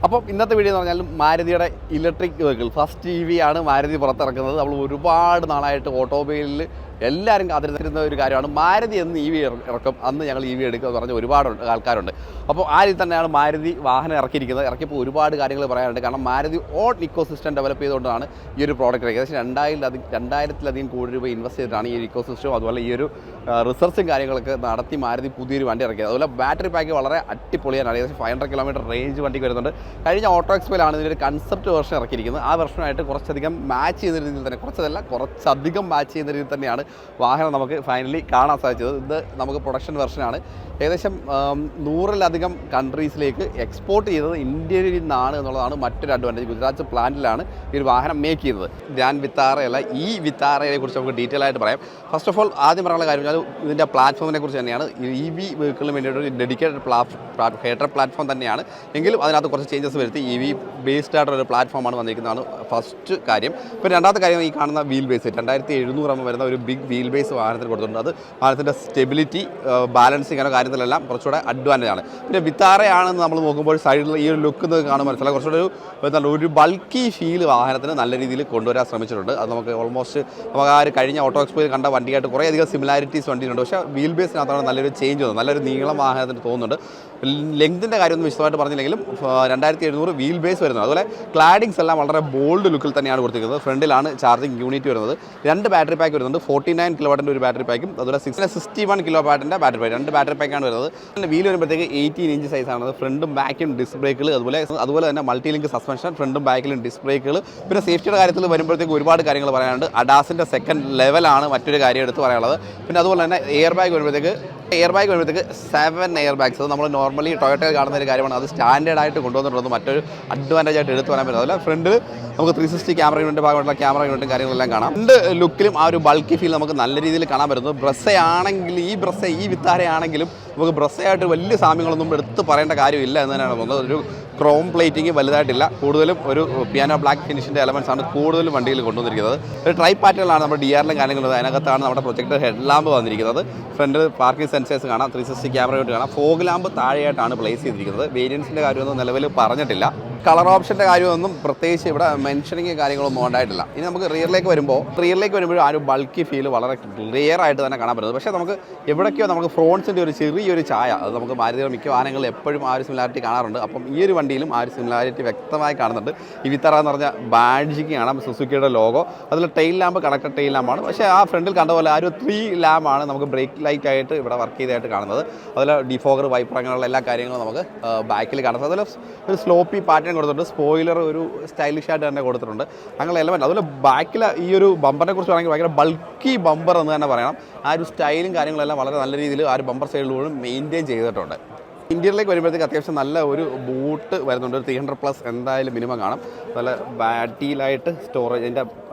അപ്പോൾ ഇന്നത്തെ വീഡിയോ എന്ന് പറഞ്ഞാൽ മാരുതിയുടെ ഇലക്ട്രിക് വെഹിക്കിൾ ഫസ്റ്റ് EV ആണ് മാരുതി പുറത്തിറക്കുന്നത്. നമ്മൾ ഒരുപാട് നാളായിട്ട് ഓട്ടോമൊബൈലിൽ എല്ലാവരും കാത്തിരുന്ന ഒരു കാര്യമാണ് മാരുതി എന്ന് EV ഇറക്കും, അന്ന് ഞങ്ങൾ EV എടുക്കുക എന്ന് പറഞ്ഞ ഒരുപാട് ആൾക്കാരുണ്ട്. അപ്പോൾ ആ രീതിയിൽ തന്നെയാണ് മാരുതി വാഹനം ഇറക്കിയിരിക്കുന്നത്. ഇറക്കിയപ്പോൾ ഒരുപാട് കാര്യങ്ങൾ പറയാനുണ്ട്. കാരണം Maruti on eco system develop ചെയ്തുകൊണ്ടാണ് ഈ ഒരു പ്രോഡക്റ്റ് ഏകദേശം 2000-ലധികം കോടി രൂപ ഇൻവെസ്റ്റ് ചെയ്തിട്ടാണ് ഈ ഒരു ഇക്കോ സിസ്റ്റം അതുപോലെ ഈ ഒരു റിസർച്ചും കാര്യങ്ങളൊക്കെ നടത്തി മാരുതി പുതിയൊരു വണ്ടി ഇറക്കിയത്. അതുപോലെ ബാറ്ററി പാക്ക് വളരെ അടിപൊളിയാണ്. ഏകദേശം 500 കിലോമീറ്റർ റേഞ്ച് വണ്ടിക്ക് വരുന്നുണ്ട്. കഴിഞ്ഞ ഓട്ടോ എക്സ്പോയിലാണ് ഇതിൻ്റെ കൺസെപ്റ്റ് വേർഷൻ ഇറക്കിയിരിക്കുന്നത്. ആ വെർഷനായിട്ട് കുറച്ചധികം മാച്ച് ചെയ്യുന്ന രീതിയിൽ തന്നെ, കുറച്ചധികം മാച്ച് ചെയ്യുന്ന രീതിയിൽ തന്നെയാണ് വാഹനം നമുക്ക് ഫൈനലി കാണാൻ സാധിച്ചത്. ഇത് നമുക്ക് പ്രൊഡക്ഷൻ വെർഷനാണ്. ഏകദേശം 100-ലധികം കൺട്രീസിലേക്ക് എക്സ്പോർട്ട് ചെയ്തത് ഇന്ത്യയിൽ നിന്നാണ് എന്നുള്ളതാണ് മറ്റൊരു അഡ്വാൻറ്റേജ്. ഗുജറാത്ത് പ്ലാന്റിലാണ് ഈ ഒരു വാഹനം മേക്ക് ചെയ്യുന്നത്. ഗ്രാൻ വിത്താറയല്ല, ഈ വിത്താറയെ കുറിച്ച് നമുക്ക് ഡീറ്റെയിൽ ആയിട്ട് പറയാം. ഫസ്റ്റ് ഓഫ് ഓൾ ആദ്യം പറയാനുള്ള കാര്യം പറഞ്ഞാൽ ഇതിൻ്റെ പ്ലാറ്റ്ഫോമിനെ കുറിച്ച് തന്നെയാണ്. EV വെഹിക്കിളിന് വേണ്ടിയിട്ട് ഒരു ഡെഡിക്കേറ്റഡ് ഹെഡർ പ്ലാറ്റ്ഫോം തന്നെയാണ്. എങ്കിലും അതിനകത്ത് കുറച്ച് ചേഞ്ചസ് വരുത്തി EV ബേസ്ഡ് ആയിട്ടൊരു പ്ലാറ്റ്ഫോമാണ് വന്നിരിക്കുന്നതാണ് ഫസ്റ്റ് കാര്യം. പിന്നെ രണ്ടാമത്തെ കാര്യം ഈ കാണുന്ന വീൽ ബേസ് 2700 വരുന്ന ഒരു ബിഗ് വീൽ ബേസ് വാഹനത്തിന് കൊടുത്തിട്ടുണ്ട്. അത് വാഹനത്തിൻ്റെ സ്റ്റെബിലിറ്റി, ബാലൻസിങ് അങ്ങനെ കാര്യത്തിലെല്ലാം കുറച്ചുകൂടെ അഡ്വാൻറ്റേജ് ആണ്. പിന്നെ വിത്താറയാണെന്ന് നമ്മൾ നോക്കുമ്പോൾ സൈഡിൽ ഈ ഒരു ലുക്ക് കാണുമ്പോൾ മനസ്സിലായി കുറച്ചുകൂടെ ഒരു ബൾക്കി ഫീൽ വാഹനത്തിന് നല്ല രീതിയിൽ കൊണ്ടുവരാൻ ശ്രമിച്ചിട്ടുണ്ട്. അത് നമുക്ക് ഓൾമോസ്റ്റ് നമുക്ക് ആ ഒരു കഴിഞ്ഞ ഓട്ടോ എക്സ്പോയിൽ കണ്ട വണ്ടിയായിട്ട് കുറേയധികം സിമിലാരിറ്റീസ് വണ്ടിയുണ്ട്. പക്ഷേ വീൽ ബേസിനകത്താണ് നല്ലൊരു ചേഞ്ച് വന്നത്, നല്ലൊരു നീളം വാഹനത്തിന് തോന്നുന്നുണ്ട്. ലെങ്തിൻ്റെ കാര്യമൊന്നും വിശദമായിട്ട് പറഞ്ഞില്ലെങ്കിലും 2700 വീൽ ബേസ് വരുന്നത്. അതുപോലെ ക്ലാഡിങ്സ് എല്ലാം വളരെ ബോൾഡ് ലുക്കിൽ തന്നെയാണ് കൊടുത്തിരിക്കുന്നത്. ഫ്രണ്ടിലാണ് ചാർജിങ് യൂണിറ്റ് വരുന്നത്. 2 ബാറ്ററി പാക്ക് വരുന്നുണ്ട്. 49 കിലോവാട്ടിൻ്റെ ഒരു ബാറ്ററി പാക്കും അതുപോലെ 61 കിലോ വാട്ടിൻ്റെ ബാറ്ററി പാക്ക്, 2 ബാറ്ററി പാക്കാണ് വരുന്നത്. പിന്നെ വീൽ വരുമ്പോഴത്തേക്ക് 18 ഇഞ്ച് സൈസാണ്. ഫ്രണ്ടും ബാക്കും ഡിസ്ക് ബ്രേക്കുകൾ, അതുപോലെ തന്നെ മൾട്ടി ലിങ്ക് സസ്പെൻഷൻ, ഫ്രണ്ടും ബാക്കിലും ഡിസ്ക് ബ്രേക്കുകൾ. പിന്നെ സേഫ്റ്റിയുടെ കാര്യത്തിൽ വരുമ്പോഴത്തേക്ക് ഒരുപാട് കാര്യങ്ങൾ പറയാനുണ്ട്. അഡാസിൻ്റെ സെക്കൻഡ് ലെവലാണ് മറ്റൊരു കാര്യം എടുത്ത് പറയാനുള്ളത്. പിന്നെ അതുപോലെ തന്നെ എയർ ബാഗ് വരുമ്പോഴത്തേക്ക് 7 എയർ ബാഗ്സ്. അത് നമ്മൾ നോർമലി ടൊയോട്ടയിൽ കാണുന്ന ഒരു കാര്യമാണ്. അത് സ്റ്റാൻഡേർഡായിട്ട് കൊണ്ടുവന്നിട്ടുള്ളത് മറ്റൊരു അഡ്വാൻറ്റേജ് ആയിട്ട് എടുത്ത് പറയാൻ പറ്റുന്നത്. അതുപോലെ ഫ്രണ്ടിൽ നമുക്ക് 360 ക്യാമറ യൂണിറ്റ് ഭാഗമായിട്ടുള്ള ക്യാമറ യൂണിറ്റും കാര്യങ്ങളെല്ലാം കാണാം. രണ്ട് ലുക്കിലും ആ ഒരു ബൾക്കി ഫീൽ നമുക്ക് നല്ല രീതിയിൽ കാണാൻ പറ്റുന്നു. ബ്രസ്സയാണെങ്കിൽ ഈ വിത്താരയാണെങ്കിലും നമുക്ക് ബ്രസ്സയായിട്ട് വലിയ സാമ്യങ്ങളൊന്നും എടുത്ത് പറയേണ്ട കാര്യമില്ല എന്ന് തന്നെയാണ് തോന്നുന്നത്. ഒരു ക്രോം പ്ലേറ്റിങ് വലുതായിട്ടില്ല, കൂടുതലും ഒരു പിയാനോ ബ്ലാക്ക് ഫിനിഷിൻ്റെ എലമെൻറ്റ്സ് ആണ് കൂടുതലും വണ്ടിയിൽ കൊണ്ടുവന്നിരിക്കുന്നത്. ഒരു ട്രൈ പാറ്റേണിലാണ് നമ്മുടെ DRLും കാര്യങ്ങളും. അതിനകത്താണ് നമ്മുടെ പ്രൊജക്ടർ ഹെഡ് ലാമ്പ് വന്നിരിക്കുന്നത്. ഫ്രണ്ടിൽ പാർക്കിംഗ് സെൻസേഴ്സ് കാണാം, 360 ക്യാമറ യൂണിറ്റ് കാണാം. ഫോഗ് ലാമ്പ് താഴെയായിട്ടാണ് പ്ലേസ് ചെയ്തിരിക്കുന്നത്. വേരിയൻസിൻ്റെ കാര്യമൊന്നും നിലവിൽ പറഞ്ഞിട്ടില്ല. കളർ ഓപ്ഷൻ്റെ കാര്യമൊന്നും പ്രത്യേകിച്ച് ഇവിടെ മെൻഷനിങ് കാര്യങ്ങളൊന്നും ഉണ്ടായിട്ടില്ല. ഇനി നമുക്ക് റിയറിലേക്ക് വരുമ്പോൾ ആ ഒരു ബൾക്കി ഫീൽ വളരെ ക്ലിയർ ആയിട്ട് തന്നെ കാണാൻ പറ്റുന്നത്. പക്ഷേ നമുക്ക് എവിടേക്കോ നമുക്ക് ഫ്രോൺസിൻ്റെ ഒരു ചെറിയൊരു ഛായ, അത് നമുക്ക് മാരുതിയുടെ മിക്ക വാഹനങ്ങളിൽ എപ്പോഴും ആ ഒരു സിമിലാരിറ്റി കാണാറുണ്ട്. അപ്പം ഈ ഒരു വണ്ടിയിലും ആ ഒരു സിമിലാരിറ്റി വ്യക്തമായി കാണുന്നുണ്ട്. ഈ വിത്തറ എന്ന് പറഞ്ഞ ബാഡ്ജിങ് കാണാം, സുസുക്കിയുടെ ലോഗോ. അതിൽ ടെയിൽ ലാമ്പ് കണക്റ്റഡ് ടെയിൽ ലാമ്പാണ്. പക്ഷേ ആ ഫ്രണ്ടിൽ കണ്ട പോലെ ആ ഒരു 3 ലാമ്പാണ് നമുക്ക് ബ്രേക്ക് ലൈറ്റ് ആയിട്ട് ഇവിടെ വർക്ക് ചെയ്തതായിട്ട് കാണുന്നത്. അതുപോലെ ഡിഫോഗർ, വൈപ്പർ അങ്ങനെയുള്ള എല്ലാ കാര്യങ്ങളും നമുക്ക് ബാക്കിൽ കാണുന്നത്. അതുപോലെ ഒരു സ്ലോപ്പി പാറ്റേൺ കൊടുത്തിട്ടുണ്ട്. സ്പോയിലർ ഒരു സ്റ്റൈലിഷ് ആയിട്ട് തന്നെ കൊടുത്തിട്ടുണ്ട്. അങ്ങനെ എലമെൻറ്റ്. അതുപോലെ ബാക്കിൽ ഈ ഒരു ബമ്പറിനെ കുറിച്ച് പറയുകയാണെങ്കിൽ ഭയങ്കര ബൾക്കി ബമ്പർ എന്ന് തന്നെ പറയണം. ആ ഒരു സ്റ്റൈലും കാര്യങ്ങളെല്ലാം വളരെ നല്ല രീതിയിൽ ആ ഒരു ബമ്പർ സൈഡിലൂടെ മെയിൻറ്റെയിൻ ചെയ്തിട്ടുണ്ട്. ഇന്ത്യയിലേക്ക് വരുമ്പോഴത്തേക്ക് അത്യാവശ്യം നല്ല ഒരു ബൂട്ട് വരുന്നുണ്ട്. ഒരു 300+ എന്തായാലും മിനിമം കാണും. നല്ല ബാറ്ററിയിലായിട്ട് സ്റ്റോറേജ്, അതിൻ്റെ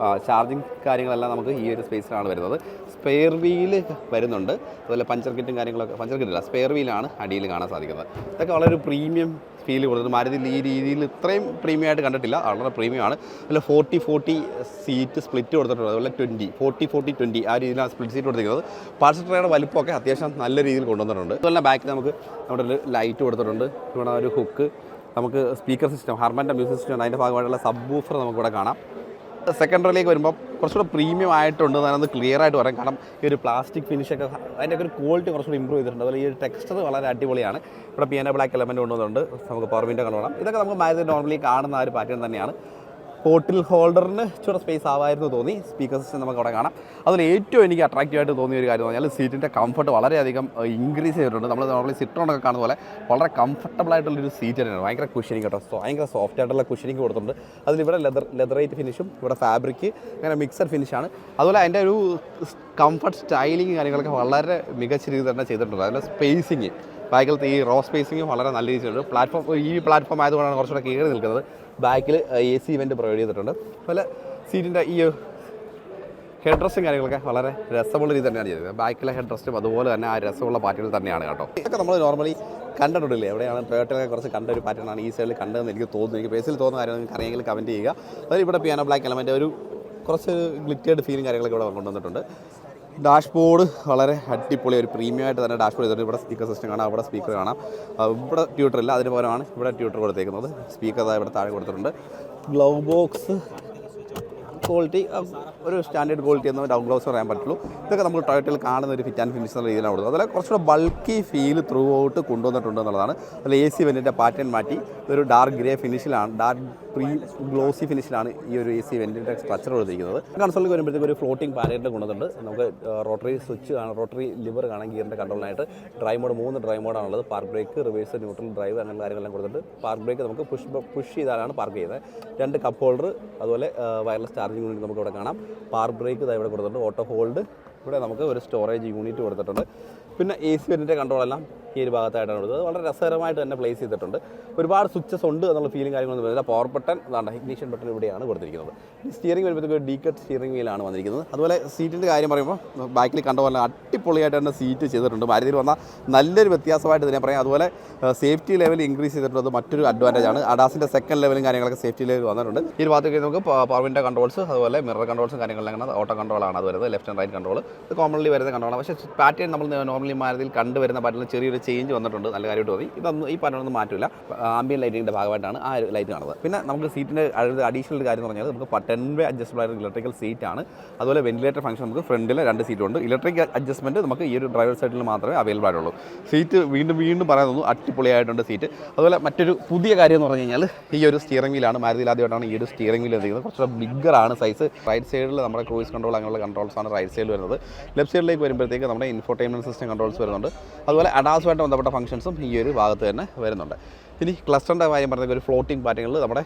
ചാർജിങ് കാര്യങ്ങളെല്ലാം നമുക്ക് ഈ ഒരു സ്പേസിലാണ് വരുന്നത്. സ്പെയർ വീല് വരുന്നുണ്ട്. അതുപോലെ പഞ്ചർ കിറ്റില്ല, സ്പെയർ വീലാണ് അടിയിൽ കാണാൻ സാധിക്കുന്നത്. ഇതൊക്കെ വളരെ പ്രീമിയം ഫീൽ കൊടുത്തിട്ട് മാരുതിയിൽ ഈ രീതിയിൽ ഇത്രയും പ്രീമിയം ആയിട്ട് കണ്ടിട്ടില്ല. വളരെ പ്രീമിയം ആണ്. അതുപോലെ 40-40 സീറ്റ് സ്പ്ലിറ്റ് കൊടുത്തിട്ടുണ്ട്. അതുപോലെ 40-40-20 ആ രീതിയിലാണ് സ്പ്ലിറ്റ് സീറ്റ് കൊടുത്തിരിക്കുന്നത്. പാർസൽ ട്രേയുടെ വലുപ്പമൊക്കെ അത്യാവശ്യം നല്ല രീതിയിൽ കൊണ്ടുവന്നിട്ടുണ്ട്. അതുപോലെ ബാക്കിൽ നമുക്ക് നമ്മുടെ ഒരു ലൈറ്റ് കൊടുത്തിട്ടുണ്ട്. ഇവിടെ ഒരു ഹുക്ക്, നമുക്ക് സ്പീക്കർ സിസ്റ്റം, ഹർമൻ്റെ മ്യൂസിക് സിസ്റ്റം, അതിൻ്റെ ഭാഗമായിട്ടുള്ള സബ് വൂഫർ നമുക്കിവിടെ കാണാം. സെക്കൻഡറിയിലേക്ക് വരുമ്പോൾ കുറച്ചുകൂടെ പ്രീമിയം ആയിട്ടുണ്ട് എന്നാണ് ക്ലിയർ ആയിട്ട് പറയാം. കാരണം ഈ ഒരു പ്ലാസ്റ്റിക് ഫിനിഷൊക്കെ അതിൻ്റെ ഒരു ക്വാളിറ്റി കുറച്ചുകൂടി ഇമ്പ്രൂവ് ചെയ്തിട്ടുണ്ട്. അതുപോലെ ഈ ഒരു ടെക്സ്ചർ വളരെ അടിപൊളിയാണ്. ഇവിടെ പിയാനോ ബ്ലാക്ക് എലമെൻറ്റ് കൊണ്ടുവന്നിട്ടുണ്ട്. നമുക്ക് പവർ വിൻഡോ കാണാം. ഇതൊക്കെ നമുക്ക് മാരുതി നോർമലി കാണുന്ന ആ ഒരു പാറ്റേൺ തന്നെയാണ്. ബോട്ടിൽ ഹോൾഡറിന് ഇച്ചിരി സ്പേസ് ആവായിരുന്നു തോന്നി. സ്പീക്കർ സിസ്റ്റം നമുക്ക് അവിടെ കാണാം. അതിൽ ഏറ്റവും എനിക്ക് അട്രാക്റ്റീവായിട്ട് തോന്നിയ ഒരു കാര്യം എന്ന് പറഞ്ഞാൽ സീറ്റിൻ്റെ കംഫർട്ട് വളരെയധികം ഇൻക്രീസ് ചെയ്തിട്ടുണ്ട്. നമ്മൾ നോർമലി സിട്രോണൊക്കെ കാണുന്ന പോലെ വളരെ കംഫർട്ടബിൾ ആയിട്ടുള്ളൊരു സീറ്റ് തന്നെയാണ്. ഭയങ്കര കുഷനിങ് കേട്ടോ, ഭയങ്കര സോഫ്റ്റ് ആയിട്ടുള്ള കുഷനിങ് കൊടുത്തിട്ടുണ്ട്. അതിലിവിടെ ലെതറേറ്റ് ഫിനിഷും ഇവിടെ ഫാബ്രിക് അങ്ങനെ മിക്സഡ് ഫിനിഷാണ്. അതുപോലെ അതിൻ്റെ ഒരു കംഫർട്ട് സ്റ്റൈലിങ് കാര്യങ്ങളൊക്കെ വളരെ മികച്ച രീതിയിൽ തന്നെ ചെയ്തിട്ടുണ്ട്. അതിൻ്റെ സ്പേസിങ്, ബാക്കിലത്തെ ഈ റോ സ്പേസിങ് വളരെ നല്ല രീതിയിലുണ്ട്. പ്ലാറ്റ്ഫോം ആയതുകൊണ്ടാണ് കുറച്ചുകൂടെ കയറി നിൽക്കുന്നത്. ബാക്കിൽ AC ഇവൻറ്റ് പ്രൊവൈഡ് ചെയ്തിട്ടുണ്ട്. അതുപോലെ സീറ്റിൻ്റെ ഈ ഹെഡ് റെസ്റ്റും കാര്യങ്ങളൊക്കെ വളരെ രസമുള്ള രീതി തന്നെയാണ് ചെയ്തത്. ബാക്കിലെ ഹെഡ് റെസ്റ്റും അതുപോലെ തന്നെ ആ രസമുള്ള പാറ്റേൺ തന്നെയാണ് കേട്ടോ. ഇതൊക്കെ നമ്മൾ നോർമലി കണ്ടിട്ടില്ലേ, എവിടെയാണ് ടൊയോട്ടയൊക്കെ കുറച്ച് കണ്ട ഒരു പാറ്റേണാണ് ഈ സൈഡിൽ കണ്ടതെന്ന് എനിക്ക് തോന്നുന്നു. എനിക്ക് ബേസിൽ തോന്നുന്ന കാര്യം നിങ്ങൾക്ക് അറിയെങ്കിൽ കമൻറ്റ് ചെയ്യുക. അതിൽ ഇവിടെ പിയാനോ ബ്ലാക്ക് എലമെൻറ്റ് ഒരു കുറച്ച് ഗ്ലിറ്റേഡ് ഫീലും കാര്യങ്ങളൊക്കെ ഇവിടെ കൊണ്ടുവന്നിട്ടുണ്ട്. ഡാഷ്ബോർഡ് വളരെ അടിപൊളി ഒരു പ്രീമിയം ആയിട്ട് തന്നെ ഡാഷ്ബോർഡ് ചെയ്തിട്ട് ഇവിടെ സ്പീക്കർ സിസ്റ്റം കാണാം, അവിടെ സ്പീക്കർ കാണാം. ഇവിടെ ട്യൂട്ടർ ഇല്ല, അതിന് പകരമാണ് ഇവിടെ ട്യൂട്ടർ കൊടുത്തേക്കുന്നത്. സ്പീക്കർ ഇവിടെ താഴെ കൊടുത്തിട്ടുണ്ട്. ഗ്ലൗ ബോക്സ് ക്വാളിറ്റി ഒരു സ്റ്റാൻഡേർഡ് ക്വാളിറ്റി എന്ന് ഡൗൺ ഗ്ലൗസ് പറയാൻ പറ്റുള്ളൂ. ഇതൊക്കെ നമ്മൾ ടൊയോട്ടയിൽ കാണുന്ന ഒരു ഫിറ്റ് ആൻഡ് ഫിനിഷ് എന്ന രീതിയിലാണ് കൊടുത്തത്. അതുപോലെ കുറച്ചുകൂടെ ബൾക്കി ഫീൽ ത്രൂ ഔട്ട് കൊണ്ടുവന്നിട്ടുണ്ട് എന്നുള്ളതാണ്. അതിൽ എ സി വെൻറ്റിൻ്റെ പാറ്റേൺ മാറ്റി ഒരു ഡാർക്ക് ഗ്രേ ഫിനിഷിലാണ്, ഡാർക്ക് ഗ്ലോസി ഫിനിഷിലാണ് ഈ ഒരു എ സി വെൻറ്റിൻ്റെ സ്ട്രക്ചർ കൊടുത്തിരിക്കുന്നത്. കൺസോളിൽ വരുമ്പോഴത്തേക്ക് ഒരു ഫ്ലോട്ടിംഗ് പാനലിൽ കൊണ്ടുവന്നിട്ടുണ്ട്. നമുക്ക് റോട്ടറി സ്വിച്ച് കാണാം, റോട്ടറി ലിവർ കാണാം ഗിയറിൻ്റെ കൺട്രോളിനായിട്ട്. ഡ്രൈവ് മോഡ് 3 ഡ്രൈവ് മോഡാണുള്ളത്. Park brake, reverse, neutral, drive അങ്ങനെ കാര്യങ്ങളെല്ലാം കൊടുത്തിട്ട് പാർക്ക് ബ്രേക്ക് നമുക്ക് പുഷ് ചെയ്താലാണ് പാർക്ക് ചെയ്യുന്നത്. 2 കപ്പ് ഹോൾഡർ, അതുപോലെ വയർലെസ് ചാർജിങ് യൂണിറ്റ് നമുക്ക് ഇവിടെ കാണാം. പാർക്ക് ബ്രേക്ക് ഇതാ ഇവിടെ കൊടുത്തിട്ടുണ്ട്. ഓട്ടോ ഹോൾഡ്, ഇവിടെ നമുക്ക് ഒരു സ്റ്റോറേജ് യൂണിറ്റ് കൊടുത്തിട്ടുണ്ട്. പിന്നെ എ സി വെൻറ്റിൻ്റെ കൺട്രോളെല്ലാം ഈ ഒരു ഭാഗത്തായിട്ടാണ് കൊടുത്തത്. വളരെ രസകരമായിട്ട് തന്നെ പ്ലേസ് ചെയ്തിട്ടുണ്ട്. ഒരുപാട് സ്വിച്ചസ് ഉണ്ട് എന്നുള്ള ഫീലിംഗ് കാര്യങ്ങളൊന്നും വരുന്നില്ല. പവർ ബട്ടൺ അതാണ്, ഇഗ്നിഷൻ ബട്ടൺ ഇവിടെയാണ് കൊടുത്തിരിക്കുന്നത്. സ്റ്റിയറിംഗ് വരുമ്പോഴത്തേക്ക് ഡീക്കട്ട് സ്റ്റിയറിംഗ് വീലാണ് വന്നിരിക്കുന്നത്. അതുപോലെ സീറ്റിൻ്റെ കാര്യം പറയുമ്പോൾ ബാക്കിൽ കണ്ട പോലെ അടിപൊളിയായിട്ട് തന്നെ സീറ്റ് ചെയ്തിട്ടുണ്ട്. മാരുതിയിൽ വന്ന നല്ലൊരു വ്യത്യാസമായിട്ട് ഇതിനെ പറയാം. അതുപോലെ സേഫ്റ്റി ലെവൽ ഇൻക്രീസ് ചെയ്തിട്ടുള്ളത് മറ്റൊരു അഡ്വാൻറ്റേജ് ആണ്. അഡാസിൻ്റെ സെക്കൻഡ് ലെവലും കാര്യങ്ങളൊക്കെ സേഫ്റ്റി ലെവൽ വന്നിട്ടുണ്ട്. ഈ ഒരു ഭാഗത്തേക്ക് നമുക്ക് പവറിൻ്റെ കൺട്രോൾസ്, അതുപോലെ മിറർ കൺട്രോൾസും കാര്യങ്ങളെല്ലാം അങ്ങനെ ഓട്ടോ കൺട്രോളാണ് അത് വരുന്നത്. ലെഫ്റ്റ് ആൻഡ് റൈറ്റ് കൺട്രോൾ ഇത് കോമൺലി വരുന്ന കൺട്രോളാണ്. പക്ഷേ പാറ്റേൺ നമ്മൾ നോർമലി മാരുതിയിൽ കണ്ടുവരുന്ന പാറ്റേണിൽ ചെറിയൊരു ചേഞ്ച് വന്നിട്ടുണ്ട്. നല്ല കാര്യമായിട്ട് തോന്നി. ഇതൊന്നും ഈ പാറ്റേണൊന്നും മാറ്റില്ല. ആംബിയൻ ലൈറ്റിങ്ങിൻ്റെ ഭാഗമായിട്ടാണ് ആ ഒരു ലൈറ്റ് കാണുന്നത്. പിന്നെ നമുക്ക് സീറ്റിൻ്റെ അഡീഷണൽ കാര്യം എന്ന് പറഞ്ഞാൽ നമുക്ക് 10 വേ അഡ്ജസ്റ്റബിൾ ആയിട്ട് ഇലക്ട്രിക്കൽ സീറ്റാണ്. അതുപോലെ വെന്റിലേറ്റർ ഫംഗ്ഷൻ നമുക്ക് ഫ്രണ്ടിൽ 2 സീറ്റുണ്ട്. ഇലക്ട്രിക് അഡ്ജസ്റ്റ്മെൻറ്റ് നമുക്ക് ഈ ഒരു ഡ്രൈവർ സൈഡിൽ മാത്രമേ അവൈലബിൾ ആയിട്ടുള്ളൂ. സീറ്റ് വീണ്ടും പറയാൻ തോന്നുന്നു, അടിപൊളിയായിട്ടുണ്ട് സീറ്റ്. അതുപോലെ മറ്റൊരു പുതിയ കാര്യം എന്ന് പറഞ്ഞു കഴിഞ്ഞാൽ ഈ ഒരു സ്റ്റിയറിംഗ് വീലാണ്. മാരുതിയിൽ ആദ്യമായിട്ടാണ് ഈ ഒരു സ്റ്റിയറിംഗ് വീൽ എത്തിക്കുന്നത്. കുറച്ചുകൂടെ ബിഗ്ഗറാണ് സൈസ്. റൈറ്റ് സൈഡിൽ നമ്മുടെ ക്രൂയിസ് കൺട്രോൾ അങ്ങനെയുള്ള കൺട്രോൾസാണ് റൈറ്റ് സൈഡിൽ വരുന്നത്. ലെഫ്റ്റ് സൈഡിലേക്ക് വരുമ്പോഴത്തേക്ക് നമ്മുടെ ഇൻഫോർടൈൻമെൻറ്റ് സിസ്റ്റം കൺട്രോൾസ് വരുന്നുണ്ട്. അതുപോലെ അഡാസുമായിട്ട് ബന്ധപ്പെട്ട ഫംഗ്ഷൻസും ഈ ഒരു ഭാഗത്ത് തന്നെ വരുന്നുണ്ട്. ഇനി ക്ലസ്റ്ററിൻ്റെ കാര്യം പറഞ്ഞാൽ ഒരു ഫ്ലോട്ടിംഗ് പാറ്റേണിൽ നമ്മുടെ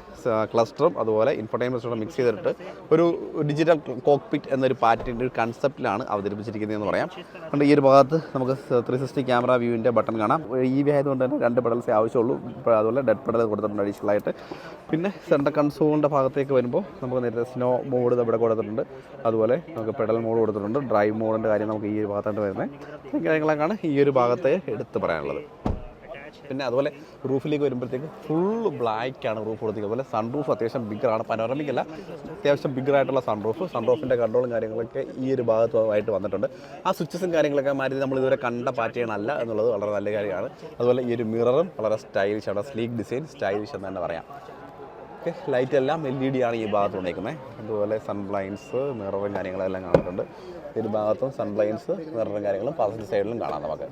ക്ലസ്റ്ററും അതുപോലെ ഇൻഫോർടൈൻമെൻറ്റ് സിസ്റ്റം മിക്സ് ചെയ്തിട്ട് ഒരു ഡിജിറ്റൽ കോക്പിറ്റ് എന്നൊരു പാറ്റേണിൻ്റെ ഒരു കൺസെപ്റ്റിലാണ് അവതരിപ്പിച്ചിരിക്കുന്നതെന്ന് പറയാം. അതുകൊണ്ട് ഈ ഒരു ഭാഗത്ത് നമുക്ക് 360 ക്യാമറ വ്യൂവിൻ്റെ ബട്ടൺ കാണാം. ഈ വി ആയതുകൊണ്ട് തന്നെ 2 പെഡൽസേ ആവശ്യമുള്ളൂ. അതുപോലെ ഡെഡ് പെഡൽ കൊടുത്തിട്ടുണ്ട് അഡീഷണലായിട്ട്. പിന്നെ സെൻറ്റർ കൺസോളിൻ്റെ ഭാഗത്തേക്ക് വരുമ്പോൾ നമുക്ക് നേരത്തെ സ്നോ മോഡ് ഇവിടെ കൊടുത്തിട്ടുണ്ട്. അതുപോലെ നമുക്ക് പെഡൽ മോഡ് കൊടുത്തിട്ടുണ്ട്. ഡ്രൈവ് മോഡിൻ്റെ കാര്യം നമുക്ക് ഈ ഒരു ഭാഗത്തായിട്ട് വരുന്നത്. ഈ കാര്യങ്ങളൊക്കെയാണ് ഈ ഒരു ഭാഗത്തെ എടുത്ത് പറയാനുള്ളത്. പിന്നെ അതുപോലെ റൂഫിലേക്ക് വരുമ്പോഴത്തേക്ക് ഫുൾ ബ്ലാക്കാണ് റൂഫ് കൊടുത്തിരിക്കുന്നത്. അതുപോലെ സൺ റൂഫ് അത്യാവശ്യം ബിഗ്ഗറാണ്. പനോറമിക്കല്ല, അത്യാവശ്യം ബിഗ്ഗറായിട്ടുള്ള സൺ റൂഫിൻ്റെ കൺട്രോളും കാര്യങ്ങളൊക്കെ ഈ ഒരു ഭാഗത്തുമായിട്ട് വന്നിട്ടുണ്ട്. ആ സ്വിച്ചസും കാര്യങ്ങളൊക്കെ മാറ്റി നമ്മൾ ഇതുവരെ കണ്ട പാറ്റേൺ അല്ല എന്നുള്ളത് വളരെ നല്ല കാര്യമാണ്. അതുപോലെ ഈ ഒരു മിററും വളരെ സ്റ്റൈലിഷാണ്. സ്ലീക്ക് ഡിസൈൻ, സ്റ്റൈലിഷ് എന്ന് തന്നെ പറയാം. ഓക്കെ, ലൈറ്റ് എല്ലാം LED ആണ് ഈ ഭാഗത്ത് വന്നേക്കുന്നത്. അതുപോലെ സൺബ്ലൈൻസ്, മിററും കാര്യങ്ങളെല്ലാം കാണുന്നുണ്ട്. ഈ ഒരു ഭാഗത്തും സൺബ്ലൈൻസ്, മിററും കാര്യങ്ങളും പാസഞ്ചർ സൈഡിലും കാണാം നമുക്ക്.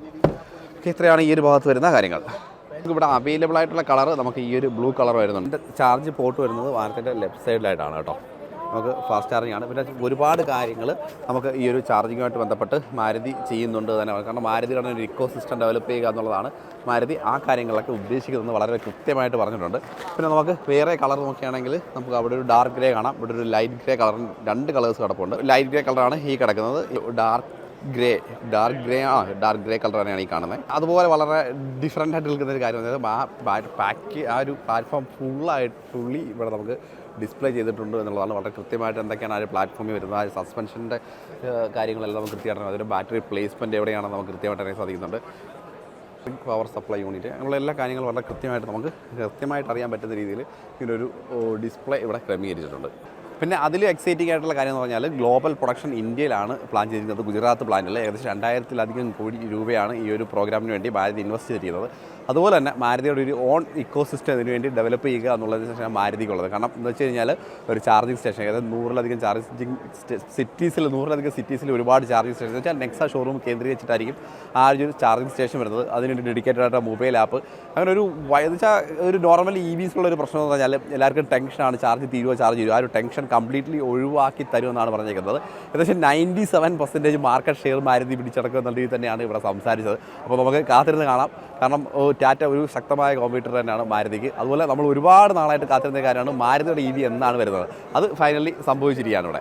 ഓക്കെ, ഇത്രയാണ് ഈ ഒരു ഭാഗത്ത് വരുന്ന കാര്യങ്ങൾ. ഇവിടെ അവൈലബിൾ ആയിട്ടുള്ള കളർ നമുക്ക് ഈ ഒരു ബ്ലൂ കളർ വരുന്നുണ്ട്. ചാർജ് പോർട്ട് വരുന്നത് വാഹനത്തിൻ്റെ ലെഫ്റ്റ് സൈഡിലായിട്ടാണ് കേട്ടോ. നമുക്ക് ഫാസ്റ്റ് ചാർജിങ് ആണ്. പിന്നെ ഒരുപാട് കാര്യങ്ങൾ നമുക്ക് ഈ ഒരു ചാർജിങ്ങുമായിട്ട് ബന്ധപ്പെട്ട് മാരുതി ചെയ്യുന്നുണ്ട് തന്നെ. കാരണം മാരുതിയുടെ ഒരു ഇക്കോ സിസ്റ്റം ഡെവലപ്പ് ചെയ്യുക എന്നുള്ളതാണ് മാരുതി ആ കാര്യങ്ങളൊക്കെ ഉദ്ദേശിക്കുന്നത് വളരെ കൃത്യമായിട്ട് പറഞ്ഞിട്ടുണ്ട്. പിന്നെ നമുക്ക് വേറെ കളർ നോക്കുകയാണെങ്കിൽ നമുക്ക് അവിടെ ഒരു ഡാർക്ക് ഗ്രേ കാണാം. ഇവിടെ ഒരു ലൈറ്റ് ഗ്രേ കളറിന് 2 കളേഴ്സ് കിടപ്പുണ്ട്. ലൈറ്റ് ഗ്രേ കളറാണ് ഈ കിടക്കുന്നത്. ഡാർക്ക് ഗ്രേ കളർ തന്നെയാണ് ഈ കാണുന്നത്. അതുപോലെ വളരെ ഡിഫറൻ്റ് ആയിട്ട് നിൽക്കുന്ന ഒരു കാര്യം ആ ഒരു പ്ലാറ്റ്ഫോം ഫുള്ളി ഇവിടെ നമുക്ക് ഡിസ്പ്ലേ ചെയ്തിട്ടുണ്ട് എന്നുള്ളതാണ്. വളരെ കൃത്യമായിട്ട് എന്തൊക്കെയാണ് ആ ഒരു പ്ലാറ്റ്ഫോമിൽ വരുന്നത്, ആ സസ്പെൻഷൻ്റെ കാര്യങ്ങളെല്ലാം നമുക്ക് കൃത്യമായിട്ട് അതിൻ്റെ ബാറ്ററി പ്ലേസ്മെൻറ്റ് എവിടെയാണെന്ന് നമുക്ക് കൃത്യമായിട്ട് അറിയാൻ സാധിക്കുന്നുണ്ട്. പവർ സപ്ലൈ യൂണിറ്റ് അങ്ങനെയുള്ള എല്ലാ കാര്യങ്ങളും വളരെ കൃത്യമായിട്ട് അറിയാൻ പറ്റുന്ന രീതിയിൽ ഇതിനൊരു ഡിസ്പ്ലേ ഇവിടെ ക്രമീകരിച്ചിട്ടുണ്ട്. പിന്നെ അതിൽ എക്സൈറ്റിംഗ് ആയിട്ടുള്ള കാര്യം എന്ന് പറഞ്ഞാൽ ഗ്ലോബൽ പ്രൊഡക്ഷൻ ഇന്ത്യയിലാണ് പ്ലാൻ ചെയ്തിരിക്കുന്നത്. ഗുജറാത്ത് പ്ലാന്റിൽ ഏകദേശം 2000-ലധികം കോടി രൂപയാണ് ഈ ഒരു പ്രോഗ്രാമിന് വേണ്ടി മാരുതി ഇൻവെസ്റ്റ് ചെയ്തിരിക്കുന്നത്. അതുപോലെ തന്നെ മാരുതിയുടെ ഒരു ഓൺ ഇക്കോ സിസ്റ്റം ഇതിന് വേണ്ടി ഡെവലപ്പ് ചെയ്യുക എന്നുള്ളതിന് മാരുതിക്കുള്ളത്. കാരണം എന്ന് വെച്ച് കഴിഞ്ഞാൽ ഒരു ചാർജിങ് സ്റ്റേഷൻ, അതായത് 100-ലധികം സിറ്റീസിൽ ഒരുപാട് ചാർജിങ് സ്റ്റേഷൻ എന്ന് വെച്ചാൽ നെക്സ ഷോറൂം കേന്ദ്രീകരിച്ചിട്ടായിരിക്കും ആ ഒരു ചാർജിങ് സ്റ്റേഷൻ വരുന്നത്. അതിനുവേണ്ടി ഡെഡിക്കേറ്റഡ് ആയിട്ട് മൊബൈൽ ആപ്പ് അങ്ങനെ എന്ന് വെച്ചാൽ ഒരു നോർമൽ EVസുള്ളൊരു പ്രശ്നം എന്ന് പറഞ്ഞാൽ എല്ലാവർക്കും ടെൻഷനാണ്, ചാർജ് തീരുവോ. ആ ഒരു ടെൻഷൻ കംപ്ലീറ്റ്ലി ഒഴിവാക്കി തരുമെന്നാണ് പറഞ്ഞേക്കുന്നത്. ഏകദേശം 97% മാർക്കറ്റ് ഷെയർ മാരുതി പിടിച്ചടക്കും എന്നുള്ള രീതിയിൽ തന്നെയാണ് ഇവിടെ സംസാരിച്ചത്. അപ്പോൾ നമുക്ക് കാത്തിരുന്ന് കാണാം. കാരണം ടാറ്റ ഒരു ശക്തമായ കോമ്പീറ്റർ തന്നെയാണ് മാരുതിക്ക്. അതുപോലെ നമ്മൾ ഒരുപാട് നാളായിട്ട് കാത്തിരുന്ന കാര്യമാണ് മാരുതിയുടെ EV എന്നാണ് വരുന്നത്. അത് ഫൈനലി സംഭവിച്ചിരിക്കുകയാണ് ഇവിടെ.